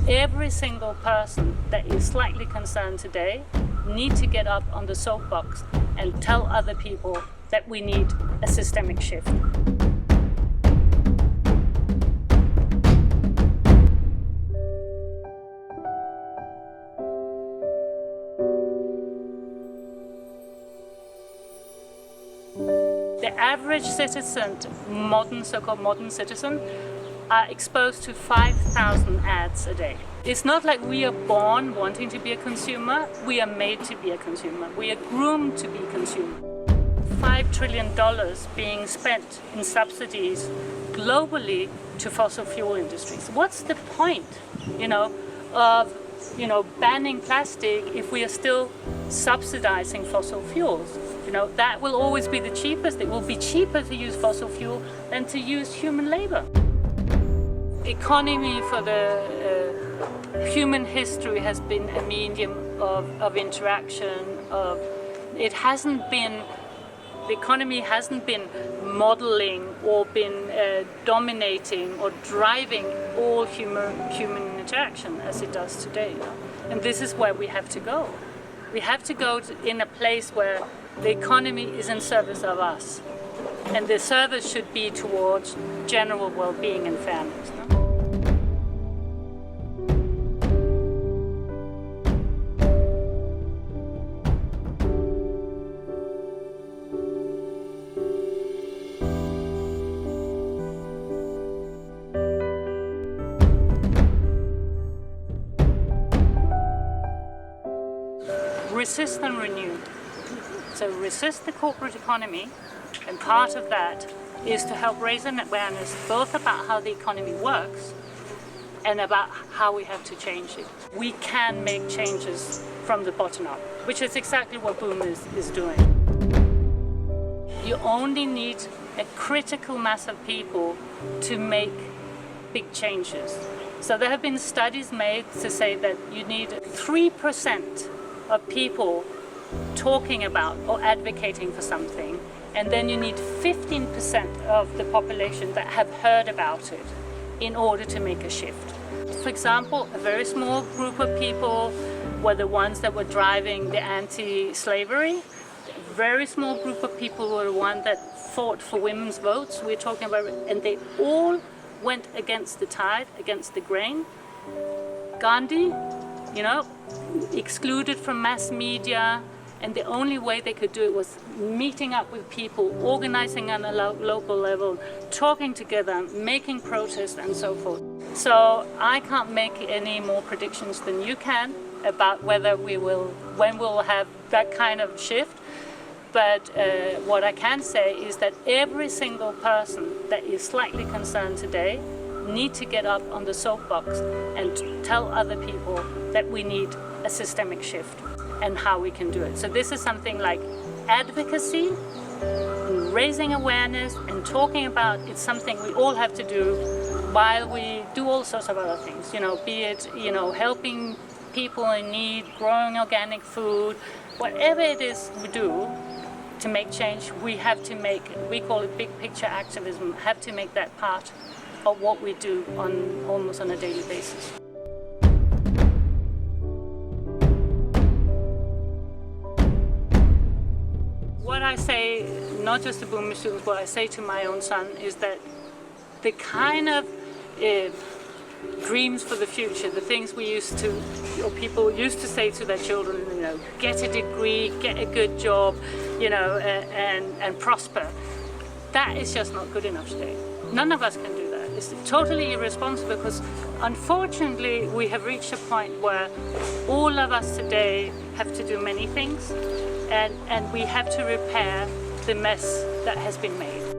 every single person that is slightly concerned today need to get up on the soapbox and tell other people that we need a systemic shift. The average citizen, so-called modern citizen, are exposed to 5,000 ads a day. It's not like we are born wanting to be a consumer, we are made to be a consumer. We are groomed to be a consumer. $5 trillion being spent in subsidies globally to fossil fuel industries. What's the point, of banning plastic if we are still subsidizing fossil fuels? That will always be the cheapest. It will be cheaper to use fossil fuel than to use human labor. Economy for the human history has been a medium of interaction. The economy hasn't been modeling or been dominating or driving all human interaction as it does today. And this is where we have to go. We have to go in a place where the economy is in service of us, and the service should be towards general well-being and fairness. Resist and renew. So resist the corporate economy, and part of that is to help raise an awareness both about how the economy works and about how we have to change it. We can make changes from the bottom up, which is exactly what Bhoomi is doing. You only need a critical mass of people to make big changes. So there have been studies made to say that you need 3% of people talking about or advocating for something, and then you need 15% of the population that have heard about it in order to make a shift. For example, a very small group of people were the ones that were driving the anti-slavery. A very small group of people were the ones that fought for women's votes. We're talking about, and they all went against the tide, against the grain. Gandhi, excluded from mass media, and the only way they could do it was meeting up with people, organizing on a local level, talking together, making protests and so forth. So I can't make any more predictions than you can about when we'll have that kind of shift. But what I can say is that every single person that is slightly concerned today need to get up on the soapbox and tell other people that we need a systemic shift and how we can do it. So this is something like advocacy, and raising awareness and talking about it's something we all have to do while we do all sorts of other things, be it, helping people in need, growing organic food, whatever it is we do to make change, we call it big picture activism, have to make that part of what we do almost on a daily basis. What I say, not just to Bhoomi students, what I say to my own son is that the kind of dreams for the future, the things people used to say to their children, get a degree, get a good job, and prosper, that is just not good enough today. None of us can do that. It's totally irresponsible because unfortunately we have reached a point where all of us today have to do many things, and we have to repair the mess that has been made.